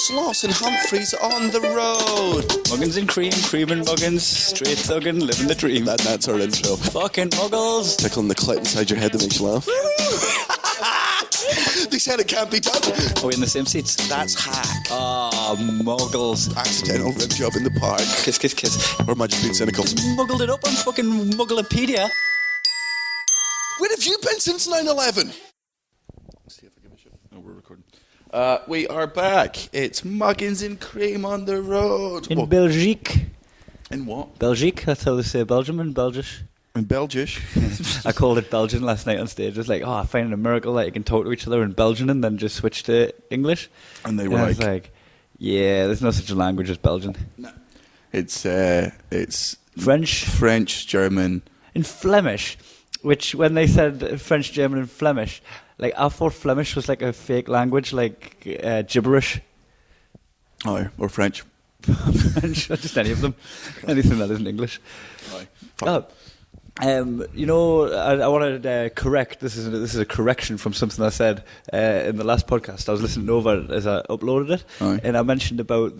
Sloss and Humphries on the road. Muggins and cream and muggins, straight thuggin', living the dream. That's our intro. Fucking muggles. Tickling the clit inside your head that makes you laugh. They said it can't be done. Are we in the same seats? That's hack. Ah, muggles. Accidental rim job in the park. Kiss, kiss, kiss. Or am I just being cynical? Muggled it up on fucking Mugglepedia. Where have you been since 9/11? See if I give a shit. No, we're recording. We are back. It's Muggins and Cream on the road. In Belgique. In what? Belgique, that's how they say Belgium in Belgish. In Belgish. I called it Belgian last night on stage. It was like, I find it a miracle that you can talk to each other in Belgian and then just switch to English. And they were I was like, yeah, there's no such a language as Belgian. No. It's French, German. and Flemish, which when they said French, German and Flemish, like I thought Flemish was like a fake language, like gibberish. Oh, or French. French, just any of them. Anything that isn't English. Fuck. You know, I wanted to correct. This is a correction from something I said in the last podcast. I was listening over as I uploaded it, and I mentioned about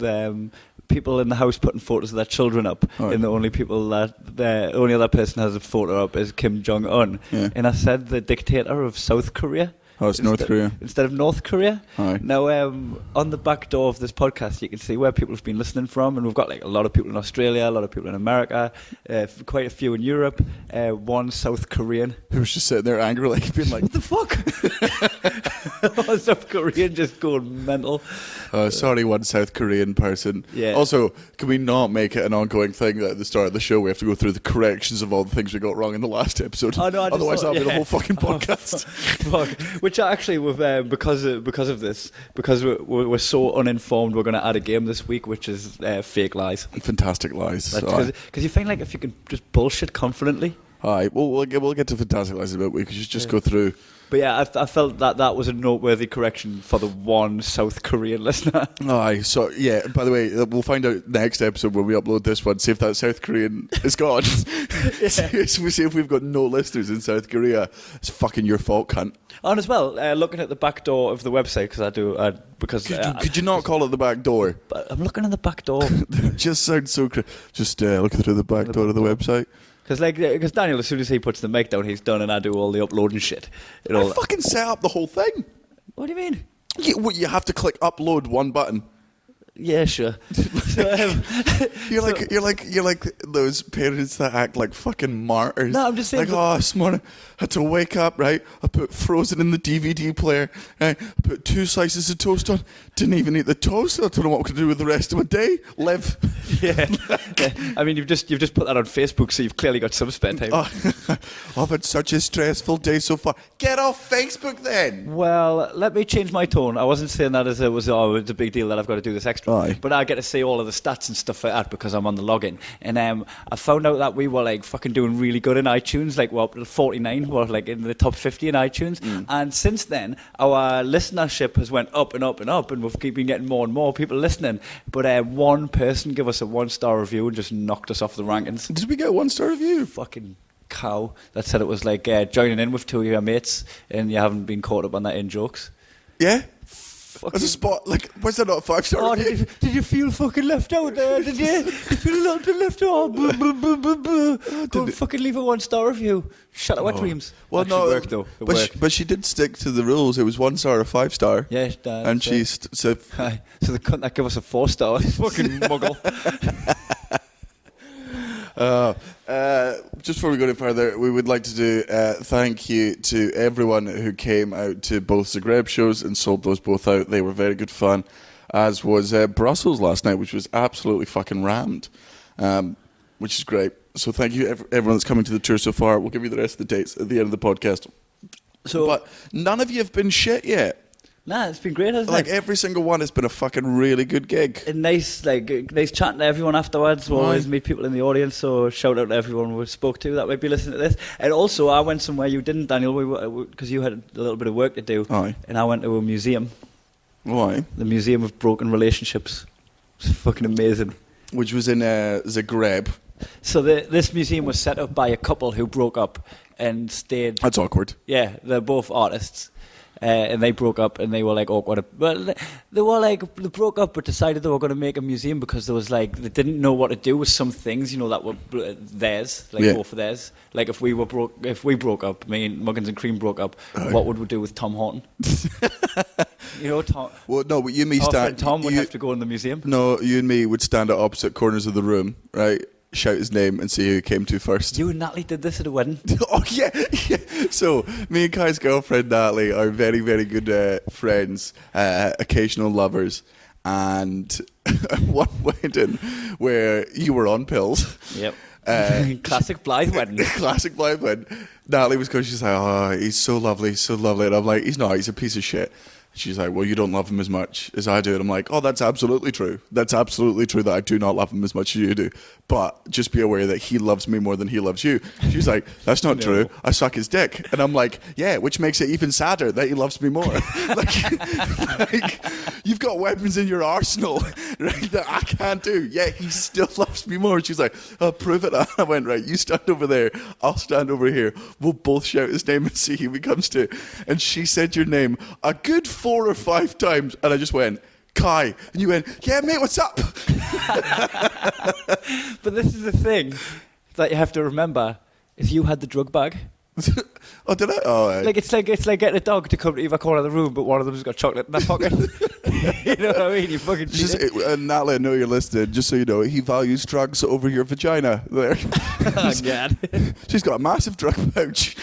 people in the house putting photos of their children up, and the only other person has a photo up is Kim Jong-un. Yeah. And I said the dictator of South Korea. Oh, it's North Korea. Instead of North Korea. Aye. Now, on the back door of this podcast, you can see where people have been listening from, and we've got like a lot of people in Australia, a lot of people in America, quite a few in Europe, one South Korean. Who was just sitting there angry, like being like, "What the fuck?" One South Korean just going mental. Sorry, one South Korean person. Yeah. Also, can we not make it an ongoing thing that at the start of the show we have to go through the corrections of all the things we got wrong in the last episode? Oh, no, Otherwise, that'll be the whole fucking podcast. Fuck. Which actually, because of this, because we're so uninformed, we're going to add a game this week, which is fake lies. Fantastic lies. Because you find like if you can just bullshit confidently. Aye, we'll get to fantastic lies in a bit. We could just go through. But yeah, I felt that was a noteworthy correction for the one South Korean listener. Aye, so yeah, by the way, we'll find out next episode when we upload this one, see if that South Korean is gone. See if we've got no listeners in South Korea. It's fucking your fault, cunt. And as well, looking at the back door of the website, Could you not call it the back door? But I'm looking at the back door. It just sounds so just looking through the back door of the website. Because Daniel, as soon as he puts the mic down, he's done, and I do all the uploading shit. I fucking set up the whole thing. What do you mean? You have to click upload one button. Yeah, sure. You're like those parents that act like fucking martyrs. No, I'm just saying. Like, this morning I had to wake up, right? I put Frozen in the DVD player, right? I put 2 slices of toast on. Didn't even eat the toast. I don't know what I'm going to do with the rest of my day. Live. Yeah. I mean, you've just put that on Facebook, so you've clearly got some spare time. I've had such a stressful day so far. Get off Facebook then. Well, let me change my tone. I wasn't saying that as it was a big deal that I've got to do this extra. Aye. But I get to see all of the stats and stuff like that because I'm on the login. And I found out that we were like fucking doing really good in iTunes, like 49, we're like in the top 50 in iTunes. And since then, our listenership has went up and up and up, and we've been getting more and more people listening. But one person gave us a 1-star review and just knocked us off the rankings. Did we get a 1-star review? Fucking cow that said it was like joining in with 2 of your mates and you haven't been caught up on that in jokes. Yeah. As a spot, like, was that not a 5-star review? Did you feel fucking left out there? Did you? You feel a little bit left out? Go and fucking leave a 1-star review. Shut up, wet dreams. Well, actually no, worked though. But she did stick to the rules. It was 1-star or 5-star. Yeah, and she said. So the cunt that gave us a 4-star is fucking muggle. Just before we go any further, we would like to do thank you to everyone who came out to both Zagreb shows and sold those both out. They were very good fun, as was Brussels last night, which was absolutely fucking rammed, which is great. So thank you everyone that's coming to the tour so far. We'll give you the rest of the dates at the end of the podcast. But none of you have been shit yet. Nah, it's been great, hasn't it? Like, every single one has been a fucking really good gig. And nice chatting to everyone afterwards. We'll always meet people in the audience, so shout out to everyone we spoke to that might be listening to this. And also, I went somewhere you didn't, Daniel, because you had a little bit of work to do. Aye. And I went to a museum. Why? The Museum of Broken Relationships. It's fucking amazing. Which was in Zagreb. So this museum was set up by a couple who broke up and stayed. That's awkward. Yeah, they're both artists. and they broke up, and they were like awkward. Well, they broke up, but decided they were going to make a museum because there was like they didn't know what to do with some things, you know, that were theirs, like both of theirs. Like if we broke up, me and Muggins and Cream broke up, what would we do with Tom Horton? You know, Tom. Well, no, but you and me Our stand. friend Tom would have to go in the museum. No, you and me would stand at opposite corners of the room, right? Shout his name and see who came to first. You and Natalie did this at a wedding. Oh yeah. So me and Kai's girlfriend Natalie are very, very good friends, occasional lovers, and one wedding where you were on pills. Yep. Classic Blythe wedding. Classic Blythe wedding. Natalie was going. She's like, "Oh, he's so lovely, so lovely," and I'm like, "He's not. He's a piece of shit." She's like, well, you don't love him as much as I do. And I'm like, oh, that's absolutely true. That's absolutely true that I do not love him as much as you do. But just be aware that he loves me more than he loves you. She's like, that's not true. I suck his dick. And I'm like, yeah, which makes it even sadder that he loves me more. like, you've got weapons in your arsenal, right, that I can't do. Yeah, he still loves me more. She's like, I'll prove it. I went, right, you stand over there. I'll stand over here. We'll both shout his name and see who he comes to. And she said your name a good 4 or 5 times, and I just went, Kai, and you went, yeah, mate, what's up? But this is the thing that you have to remember: is you had the drug bag. Oh, did I? Oh, right. Like it's like getting a dog to come to either corner of the room, but one of them's got chocolate in their pocket. You know what I mean? You fucking Natalie, I know you're listening. Just so you know, he values drugs over your vagina. There. Oh God. She's got a massive drug pouch.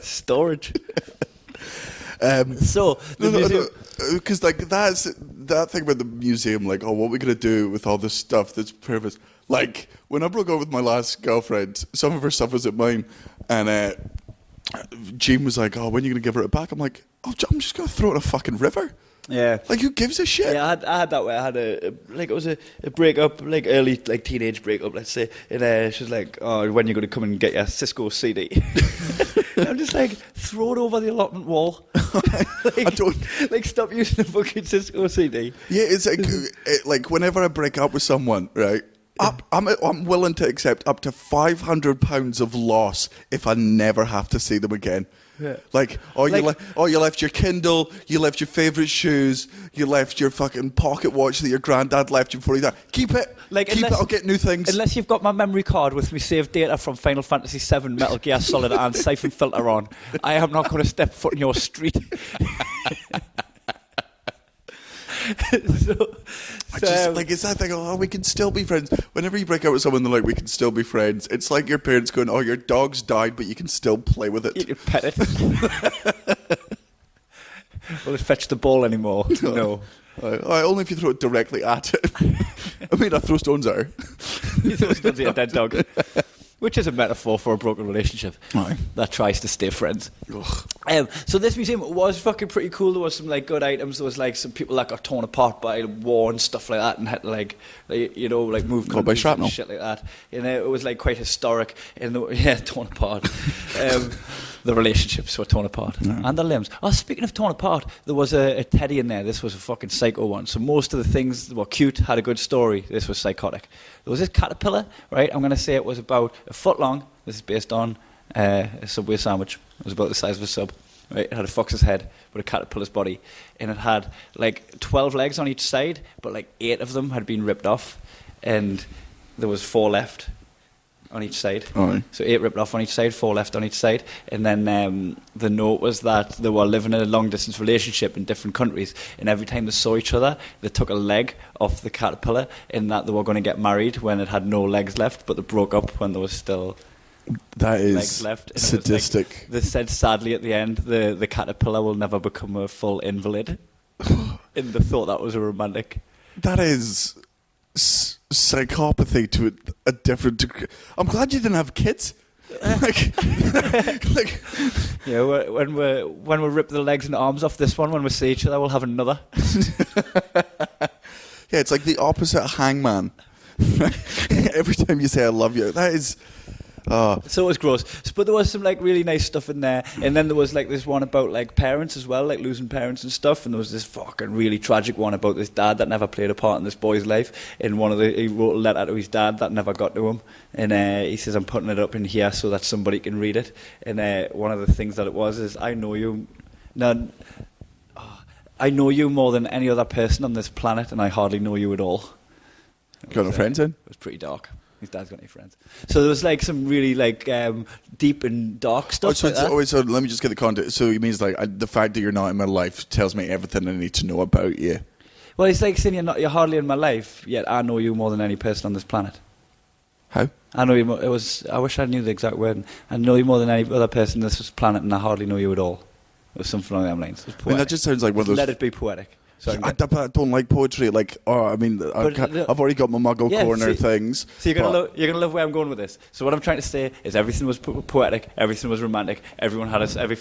Storage. So because like that's that thing about the museum, like, oh, what are we gonna do with all this stuff that's perfect? Like when I broke up with my last girlfriend, some of her stuff was at mine, and Jean was like, oh, when are you gonna give her it back? I'm like, oh, I'm just gonna throw it in a fucking river. Yeah. Like, who gives a shit? Yeah, I had that way. I had it was a breakup, like early, like teenage breakup, let's say. And she was like, oh, when are you going to come and get your Cisco CD? I'm just like, throw it over the allotment wall. Like, I don't... Like, stop using the fucking Cisco CD. Yeah, it's like whenever I break up with someone, right, I'm willing to accept up to £500 of loss if I never have to see them again. Yeah. Like, you left your Kindle, you left your favourite shoes, you left your fucking pocket watch that your granddad left you before he died. Keep it. Keep it, I'll get new things. Unless you've got my memory card with me saved data from Final Fantasy VII, Metal Gear Solid and Siphon Filter on, I am not going to step foot in your street. It's that thing, oh, we can still be friends. Whenever you break up with someone, they're like, we can still be friends. It's like your parents going, oh, your dog's died, but you can still play with it. You can pet it. Will it fetch the ball anymore? No. Only if you throw it directly at it. I mean, I throw stones at her. You throw stones at a dead dog. Which is a metaphor for a broken relationship that tries to stay friends. So this museum was fucking pretty cool. There was some like good items. There was like some people that got torn apart by war and stuff like that, and had to like move by shrapnel and shit like that. And it was like quite historic. And torn apart. The relationships were torn apart. Yeah. And the limbs. Oh, speaking of torn apart, there was a teddy in there. This was a fucking psycho one. So most of the things were cute, had a good story. This was psychotic. There was this caterpillar, right? I'm going to say it was about a foot long. This is based on a Subway sandwich. It was about the size of a sub. Right? It had a fox's head with a caterpillar's body. And it had like 12 legs on each side, but like 8 of them had been ripped off. And there was 4 left on each side. Right. So 8 ripped off on each side, 4 left on each side. And then the note was that they were living in a long-distance relationship in different countries. And every time they saw each other, they took a leg off the caterpillar, in that they were going to get married when it had no legs left, but they broke up when there was still legs left. And sadistic. They said, sadly, at the end, the caterpillar will never become a full invalid. And they thought that was a romantic. That is psychopathy to a different degree. I'm glad you didn't have kids. Yeah, when we rip the legs and arms off this one, when we see each other, we'll have another. Yeah, it's like the opposite of Hangman. Every time you say I love you, that is... So it was gross. But there was some like really nice stuff in there. And then there was like this one about like parents as well, like losing parents and stuff. And there was this fucking really tragic one about this dad that never played a part in this boy's life. And he wrote a letter to his dad that never got to him. And he says, I'm putting it up in here so that somebody can read it. And one of the things that it was is, I know you, No, I know you more than any other person on this planet, and I hardly know you at all. Got no friends in? It was pretty dark. His dad's got any friends. So there was like some really like deep and dark stuff. So let me just get the context. So it means like the fact that you're not in my life tells me everything I need to know about you. Well, it's like saying you're hardly in my life, yet I know you more than any person on this planet. How? I know you. I wish I knew the exact word. I know you more than any other person on this planet, and I hardly know you at all. It was something along them lines. I mean, that just sounds like one of those. Let it be poetic. So I don't like poetry. Like, I've already got my muggle corner things. So you're gonna love where I'm going with this. So what I'm trying to say is everything was poetic, everything was romantic, everything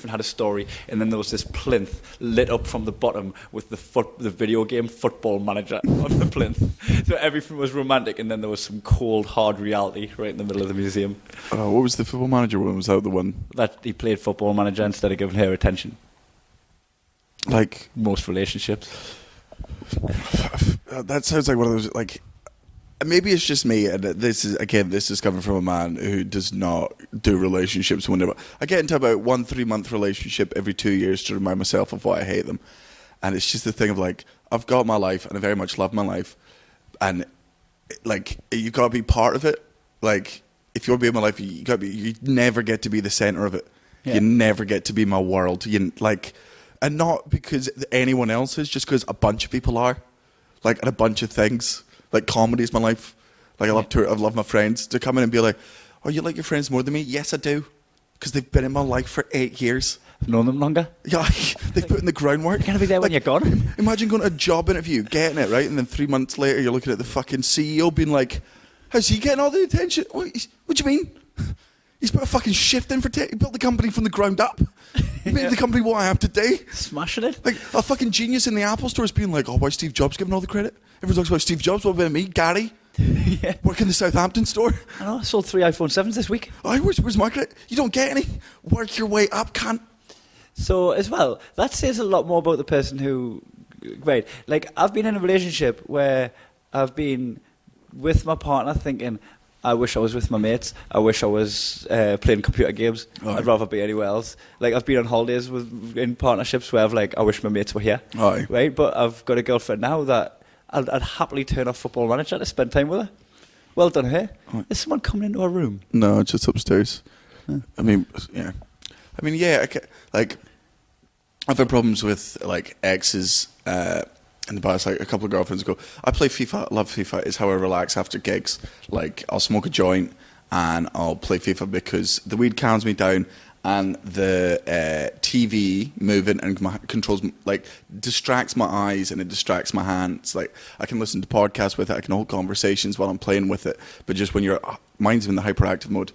had a story, and then there was this plinth lit up from the bottom with the video game Football Manager on the plinth. So everything was romantic, and then there was some cold, hard reality right in the middle of the museum. What was the Football Manager one? Was that the one that he played Football Manager instead of giving her attention? Like most relationships. That sounds like one of those, like, maybe it's just me, and this is coming from a man who does not do relationships. Whenever I get into about 1 3-month relationship every 2 years to remind myself of why I hate them, and it's just the thing of like, I've got my life and I very much love my life, and like you got to be part of it. Like if you want to be in my life, you never get to be the center of it. Yeah. You never get to be my world. And not because anyone else is, just because a bunch of people are. Like, and a bunch of things. Like, comedy is my life. Like, I love my friends to come in and be like, oh, you like your friends more than me? Yes, I do. Because they've been in my life for 8 years. I've known them longer? Yeah, they've put in the groundwork. You're going to be there when you're gone. Imagine going to a job interview, getting it, right? And then 3 months later, you're looking at the fucking CEO being like, how's he getting all the attention? What do you mean? He's put a fucking shift in he built the company from the ground up. He made the company what I have today. Smashing it. Like a fucking genius in the Apple store is being like, oh, why is Steve Jobs giving all the credit? Everyone talks about Steve Jobs. What about me? Gary? Yeah. Work in the Southampton store. I know, I sold 3 iPhone 7s this week. Oh, where's my credit? You don't get any. Work your way up, cunt. So, as well, that says a lot more about the person who... Right, like, I've been in a relationship where I've been with my partner thinking... I wish I was with my mates. I wish I was playing computer games. Oh. I'd rather be anywhere else. Like I've been on holidays in partnerships where I've I wish my mates were here. Oh. Right, but I've got a girlfriend now that I'd happily turn off Football Manager to spend time with her. Well done, hey. Oh. Is someone coming into our room? No, it's just upstairs. Huh. I mean, yeah. I've had problems with exes. In the past, a couple of girlfriends ago, I play FIFA. I love FIFA. It's how I relax after gigs. Like, I'll smoke a joint and I'll play FIFA because the weed calms me down and the TV moving and controls, distracts my eyes and it distracts my hands. Like, I can listen to podcasts with it. I can hold conversations while I'm playing with it. But just when mine's in the hyperactive mode.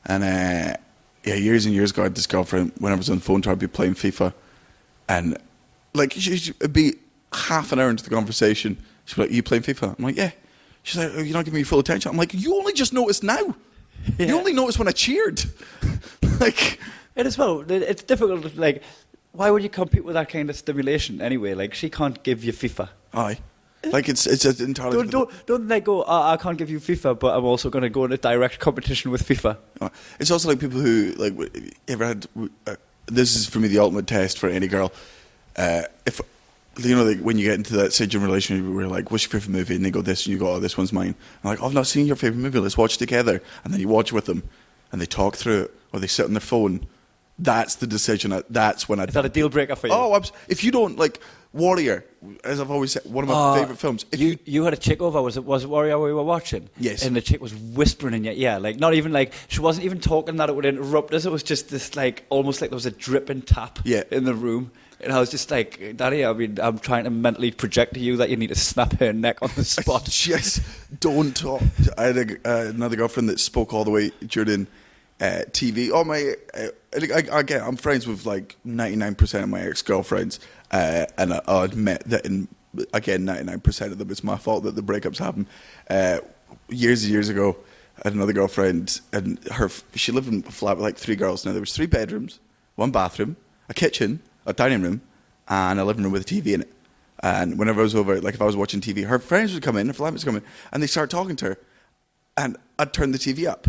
And, years and years ago, I had this girlfriend, when I was on the phone to her, I'd be playing FIFA. And, it'd be half an hour into the conversation, she'd be like, are you playing FIFA? I'm like, yeah. She's like, oh, you're not giving me full attention. I'm like, you only just noticed now. Yeah. You only noticed when I cheered. It is, well, it's difficult. Why would you compete with that kind of stimulation anyway? She can't give you FIFA. Aye. It's entirely... Don't they go, I can't give you FIFA, but I'm also going to go in a direct competition with FIFA. It's also like people who, ever had... this is, for me, the ultimate test for any girl. When you get into that stage of relationship where you're like, what's your favourite movie? And they go this, and you go, oh, this one's mine. I'm like, I've not seen your favourite movie, let's watch it together. And then you watch with them, and they talk through it, or they sit on their phone. That's the decision. That's when Is that a deal breaker for you? Oh, if you don't, Warrior, as I've always said, one of my favourite films. You had a chick over, was it Warrior we were watching? Yes. And the chick was whispering in your ear, not even she wasn't even talking that it would interrupt us, it was just this almost like there was a dripping tap in the room. And I was just like, Daddy, I'm trying to mentally project to you that you need to snap her neck on the spot. Just don't talk. I had another girlfriend that spoke all the way during TV. I'm friends with 99% of my ex-girlfriends, and I'll admit that 99% of them, it's my fault that the breakups happen. Years and years ago, I had another girlfriend, and she lived in a flat with 3 girls. Now, there was 3 bedrooms, 1 bathroom, a kitchen, a dining room, and a living room with a TV in it. And whenever I was over, if I was watching TV, her friends would come in, her flatmates would come in, and they'd start talking to her. And I'd turn the TV up.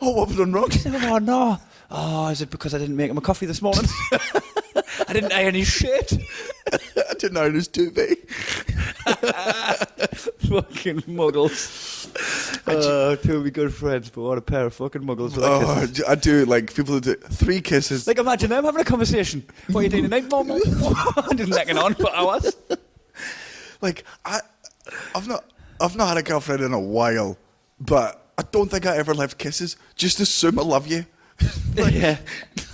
Oh, what have I done wrong? Oh, no. Oh, is it because I didn't make him a coffee this morning? I didn't iron his shirt. I didn't iron his duvet. Fucking muggles. Two of my good friends, but what a pair of fucking muggles. Oh, I do, like, people who do 3 kisses. Like, imagine them having a conversation. What are you doing tonight, Mum? Just necking on for hours. Like, I've not had a girlfriend in a while, but I don't think I ever left kisses. Just assume I love you. Yeah.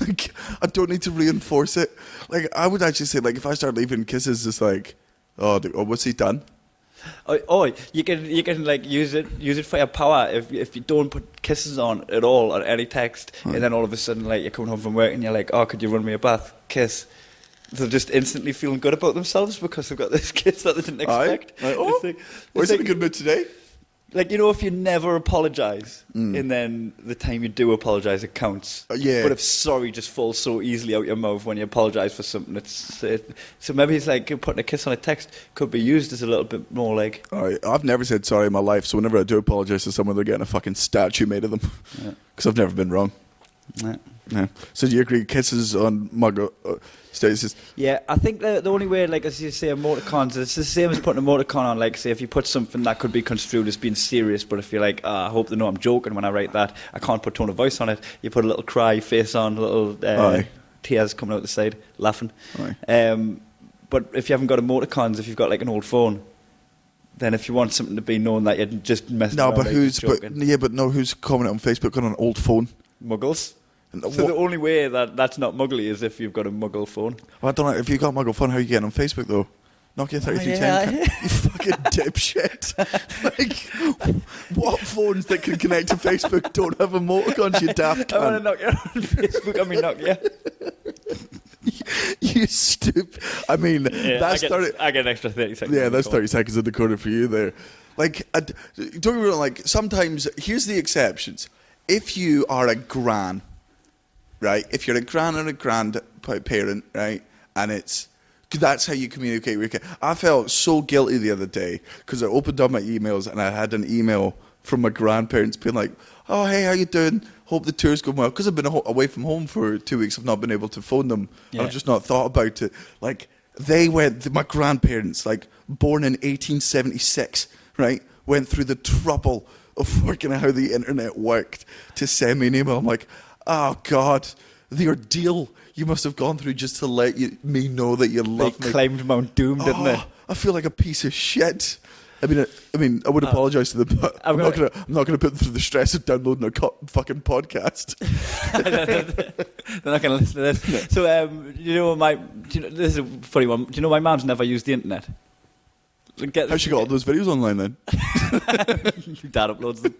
Like, I don't need to reinforce it. Like, I would actually say, like, if I start leaving kisses, it's like, oh, what's he done? Oh, you can like use it for your power if you don't put kisses on at all on any text, and then all of a sudden, like, you're coming home from work and you're like, oh, could you run me a bath? Kiss. They're just instantly feeling good about themselves because they've got this kiss that they didn't expect. Like, oh, where's it a good mood today? Like, you know, if you never apologise, and then the time you do apologise, it counts. Yeah. But if sorry just falls so easily out your mouth when you apologise for something, so maybe it's like putting a kiss on a text could be used as a little bit more like... I've never said sorry in my life, so whenever I do apologise to someone, they're getting a fucking statue made of them. Because I've never been wrong. Yeah. So do you agree kisses on muggle statuses? Yeah, I think the only way, like, as you say, emoticons, it's the same as putting an emoticon on, like, say, if you put something that could be construed as being serious, but if you're like, I hope they know I'm joking when I write that, I can't put tone of voice on it, you put a little cry face on, a little tears coming out the side, laughing. But if you haven't got emoticons, if you've got, like, an old phone, then if you want something to be known that you're just messing around, who's commenting on Facebook on an old phone? Muggles. So the only way that's not muggly is if you've got a muggle phone. Well, I don't know. If you've got a muggle phone, how are you getting on Facebook, though? Nokia 3310? You fucking dipshit. Like, what phones that can connect to Facebook don't have emoticons, you daft cunt? I want to knock you on Facebook. I mean, knock you. You stupid. I mean, that's I get an extra 30 seconds. Yeah, that's 30 seconds in the corner for you there. Like, don't get me wrong, like, sometimes, here's the exceptions. If you are a gran, right? If you're a gran or a grandparent, right? And that's how you communicate with your kid. I felt so guilty the other day because I opened up my emails and I had an email from my grandparents being like, oh, hey, how you doing? Hope the tour's going well. Because I've been away from home for 2 weeks, I've not been able to phone them. Yeah. I've just not thought about it. Like, my grandparents, like, born in 1876, right? Went through the trouble of working out how the internet worked to send me an email. I'm like, oh, God, the ordeal you must have gone through just to let me know that you love me. They climbed Mount Doom, didn't they? I feel like a piece of shit. I mean, I would apologise to them, but I'm not going to put them through the stress of downloading a fucking podcast. They're not going to listen to this. So, this is a funny one. Do you know my mum's never used the internet? How's she got all those videos online then? Dad uploads them.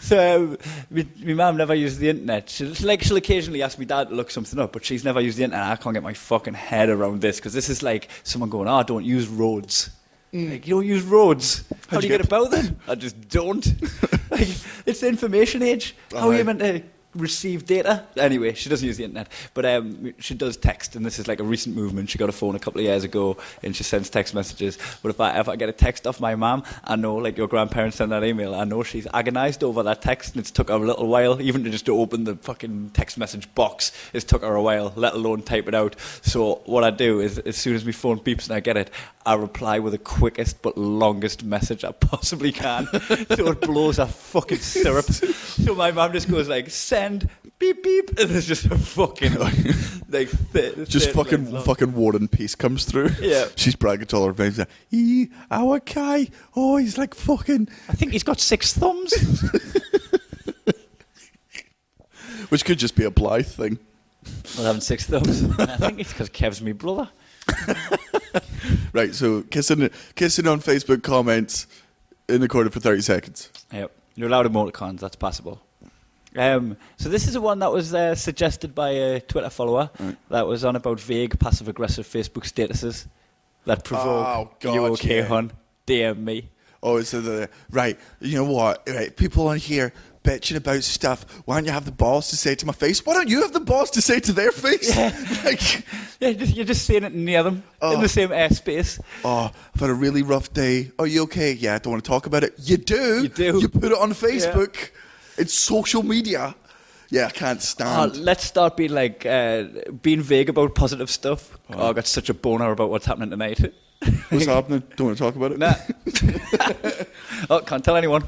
So, my mum never used the internet. She'll occasionally ask me dad to look something up, but she's never used the internet. I can't get my fucking head around this, because this is like someone going, don't use roads. Like, you don't use roads. How do you get about them? I just don't. Like, it's the information age. How are you meant to receive data? Anyway, she doesn't use the internet, but she does text, and this is like a recent movement. She got a phone a couple of years ago, and she sends text messages. But if I get a text off my mum, I know, like your grandparents send that email, I know she's agonised over that text, and it's took her a little while, even to open the fucking text message box. It's took her a while, let alone type it out. So what I do is, as soon as my phone beeps and I get it, I reply with the quickest but longest message I possibly can, so it blows her fucking syrup. So my mum just goes like, send, beep beep, and there's just a fucking like just fucking War and Peace comes through. Yeah, she's bragging to all her friends. Our guy, he's like fucking. I think he's got 6 thumbs. Which could just be a Blythe thing. Well, having 6 thumbs. I think it's because Kev's me brother. Right, so kissing on Facebook comments in the corner for 30 seconds. Yep, you're allowed emoticons. That's possible. So this is the one that was suggested by a Twitter follower that was on about vague, passive-aggressive Facebook statuses that provoke you okay, hon? DM me. Oh, so right, you know what? Right, people on here bitching about stuff. Why don't you have the balls to say it to my face? Why don't you have the balls to say it to their face? Yeah, you're just saying it near them in the same airspace. Oh, I've had a really rough day. Are you okay? Yeah, I don't want to talk about it. You do. You do. You put it on Facebook. It's social media. Yeah, I can't stand. Let's start being like being vague about positive stuff. I got such a boner about what's happening tonight. What's happening? Don't want to talk about it? Nah. Can't tell anyone.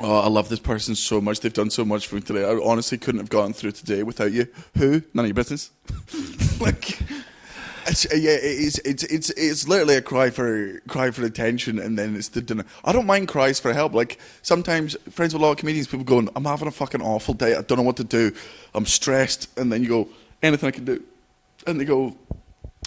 Oh, I love this person so much. They've done so much for me today. I honestly couldn't have gotten through today without you. Who? None of your business. Like, it's literally a cry for attention, and then it's the dinner. I don't mind cries for help. Like, sometimes friends with a lot of comedians, people going, "I'm having a fucking awful day. I don't know what to do. I'm stressed," and then you go, "Anything I can do," and they go,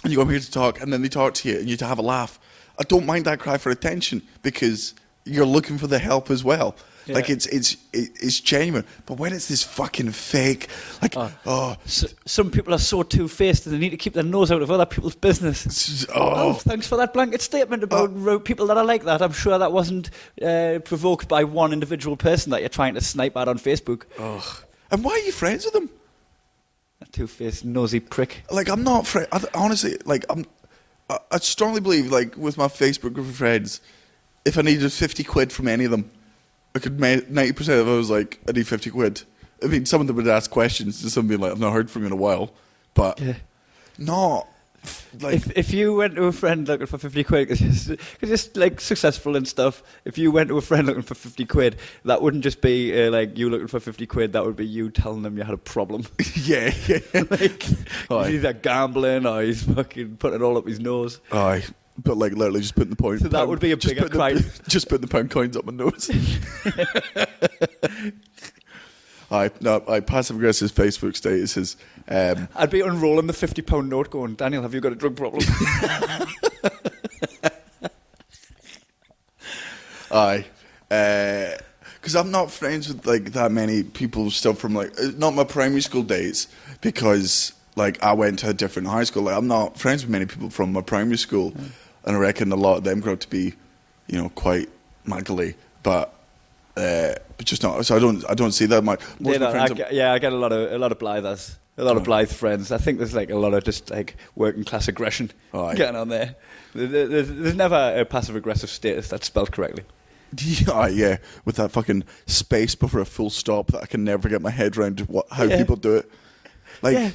and you go, "I'm here to talk," and then they talk to you, and you to have a laugh. I don't mind that cry for attention because you're looking for the help as well. Yeah. Like it's genuine, but when it's this fucking fake, like some people are so two-faced and they need to keep their nose out of other people's business. Thanks for that blanket statement about people that are like that. I'm sure that wasn't provoked by one individual person that you're trying to snipe at on Facebook. And why are you friends with them? A two-faced, nosy prick. Like, I'm not honestly, like, I strongly believe, like, with my Facebook group of friends, if I needed 50 quid from any of them, I could 90% of it was like, I need 50 quid. I mean, some of them would ask questions, and some would be like, I've not heard from you in a while. But not like... If you went to a friend looking for 50 quid, because you're like successful and stuff, if you went to a friend looking for 50 quid, that wouldn't just be like you looking for 50 quid, that would be you telling them you had a problem. Yeah. Like, he's either gambling or he's fucking putting it all up his nose. Aye. But like literally just putting the point. So that would be a bigger crime. Just putting the pound coins up my nose. Passive aggressive Facebook status is. I'd be unrolling the £50 note, going, Daniel, have you got a drug problem? Because I'm not friends with like that many people still from like not my primary school days, because like I went to a different high school. Like, I'm not friends with many people from my primary school. And I reckon a lot of them grow up to be, quite muggly, but just not. So I don't see that much. I get a lot of Blythers, a lot of Blythe friends. I think there's like a lot of just like working class aggression getting on there. There's never a passive aggressive status that's spelled correctly. Yeah, with that fucking space before a full stop that I can never get my head around how people do it. Like. Yeah.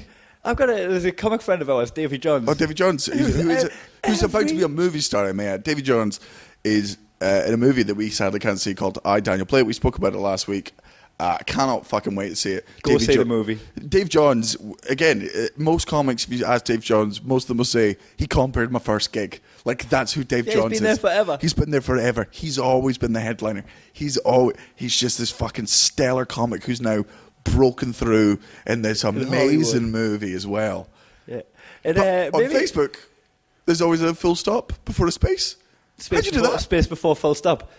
There's a comic friend of ours, Davy Jones. Oh, Davy Jones, who's about to be a movie star, I may add. Davy Jones is in a movie that we sadly can't see called I, Daniel Play. We spoke about it last week. I cannot fucking wait to see it. Go see the movie. Dave Jones, again, most comics, if you ask Dave Jones, most of them will say, he compared my first gig. Like, that's who Dave Jones is. He's been there forever. He's been there forever. He's always been the headliner. He's just this fucking stellar comic who's now broken through in this amazing movie as well. Yeah. And, on Facebook, there's always a full stop before a space. How'd you do that? Space before full stop.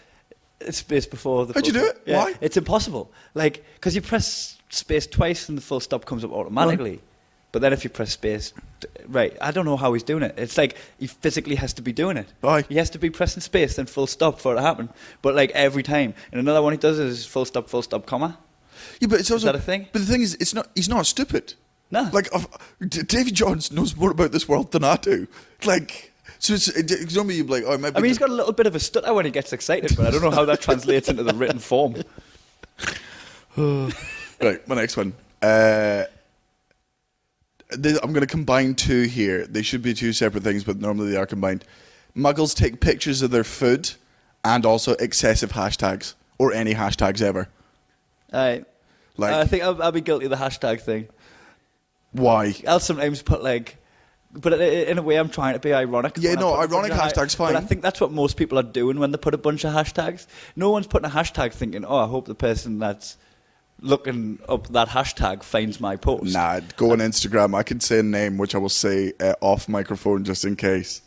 It's space before the full How'd you do it? Yeah. Why? It's impossible. Like, because you press space twice and the full stop comes up automatically. Right. But then if you press space, I don't know how he's doing it. It's like he physically has to be doing it. Aye. He has to be pressing space, then full stop for it to happen. But like every time. And another one he does is full stop, comma. Yeah, but it's also, is that a thing? But the thing is, he's not stupid. No. Like, Davy Jones knows more about this world than I do. Like, so it's normally you'd be like, maybe. I mean, he's got a little bit of a stutter when he gets excited, but I don't know how that translates into the written form. Right, my next one. I'm going to combine two here. They should be two separate things, but normally they are combined. Muggles take pictures of their food and also excessive hashtags, or any hashtags ever. Like, I think I'll be guilty of the hashtag thing. Why? I'll sometimes put like, but in a way I'm trying to be ironic. Yeah, no, ironic hashtag's fine. But I think that's what most people are doing when they put a bunch of hashtags. No one's putting a hashtag thinking, I hope the person that's looking up that hashtag finds my post. Nah, go on Instagram. I can say a name, which I will say off microphone just in case.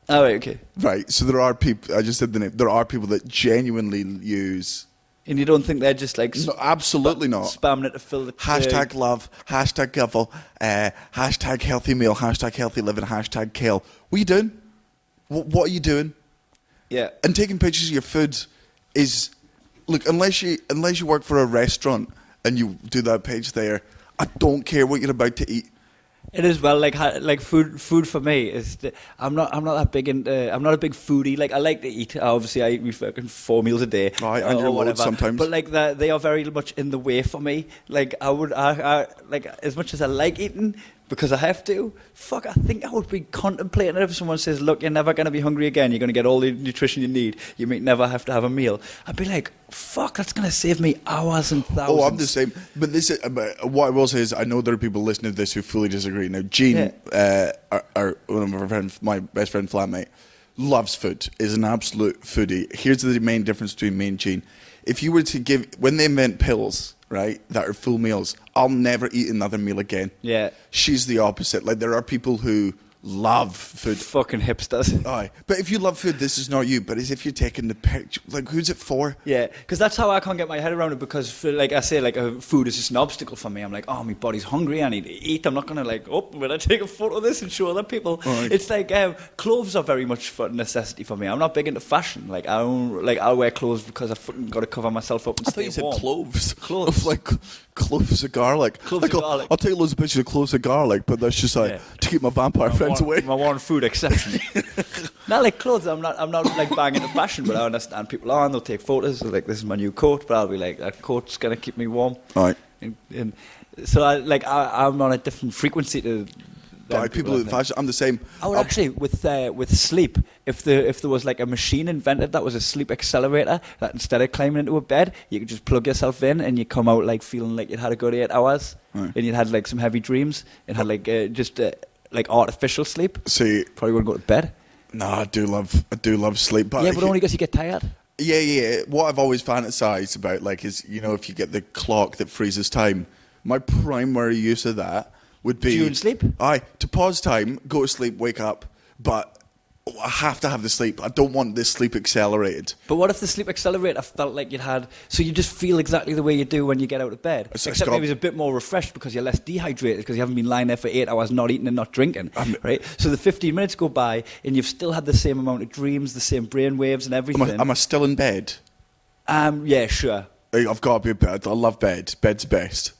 Oh, right, okay. Right, so there are people, I just said the name, there are people that genuinely use... And you don't think they're just like... No, absolutely not. Spamming it to fill the... Hashtag love, hashtag givel, hashtag healthy meal, hashtag healthy living, hashtag kale. What are you doing? What are you doing? Yeah. And taking pictures of your food is... Look, unless you work for a restaurant and you do that page there, I don't care what you're about to eat. It is well like food. Food for me is I'm not that big into. I'm not a big foodie. Like I like to eat. Obviously, I eat me fucking 4 meals a day On your load sometimes. But like they are very much in the way for me. Like I like as much as I like eating because I have to. Fuck, I think I would be contemplating it if someone says, "Look, you're never going to be hungry again. You're going to get all the nutrition you need. You may never have to have a meal." I'd be like, "Fuck, that's going to save me hours and thousands." Oh, I'm the same. But what I will say is, I know there are people listening to this who fully disagree. Now, Gene, one of our friends, my best friend, flatmate, loves food. Is an absolute foodie. Here's the main difference between me and Gene. If you were to give, when they invent pills, right, that are full meals, I'll never eat another meal again. Yeah. She's the opposite. Like, there are people who love food. Fucking hipsters. Aye. But if you love food, this is not you. But as if you're taking the picture, like, who's it for? Yeah, because that's how I can't get my head around it. Because, like I say, like food is just an obstacle for me. I'm like, oh, my body's hungry. I need to eat. I'm not gonna like, oh, will I take a photo of this and show other people? Right. It's like clothes are very much for necessity for me. I'm not big into fashion. Like I don't like I'll wear clothes because I fucking got to cover myself up and I stay thought you warm. said cloves. Cloves. Of like cloves of garlic. Cloves of garlic. I'll take loads of pictures of cloves of garlic, but that's just like to keep my vampire friends away. My one food exception. Not like clothes. I'm not like banging into fashion, but I understand people are and they'll take photos. Like this is my new coat, but I'll be like that coat's gonna keep me warm. All right. And so I'm on a different frequency to. People in fashion, I'm the same. I would actually with sleep. If there was like a machine invented that was a sleep accelerator that instead of climbing into a bed, you could just plug yourself in and you come out like feeling like you'd had a good 8 hours, right. And you'd had like some heavy dreams and had like just like artificial sleep. See, probably wouldn't go to bed. No, I do love sleep, but yeah, but only because you get tired. Yeah. What I've always fantasized about, like, is if you get the clock that freezes time. My primary use of that would be during sleep. Aye, to pause time, go to sleep, wake up, but I have to have the sleep. I don't want this sleep accelerated. But what if the sleep accelerator felt like you'd had... So you just feel exactly the way you do when you get out of bed. Except maybe it's a bit more refreshed because you're less dehydrated because you haven't been lying there for 8 hours not eating and not drinking, right? So the 15 minutes go by and you've still had the same amount of dreams, the same brain waves and everything. Am I still in bed? Yeah, sure. I've got to be in bed. I love bed. Bed's best.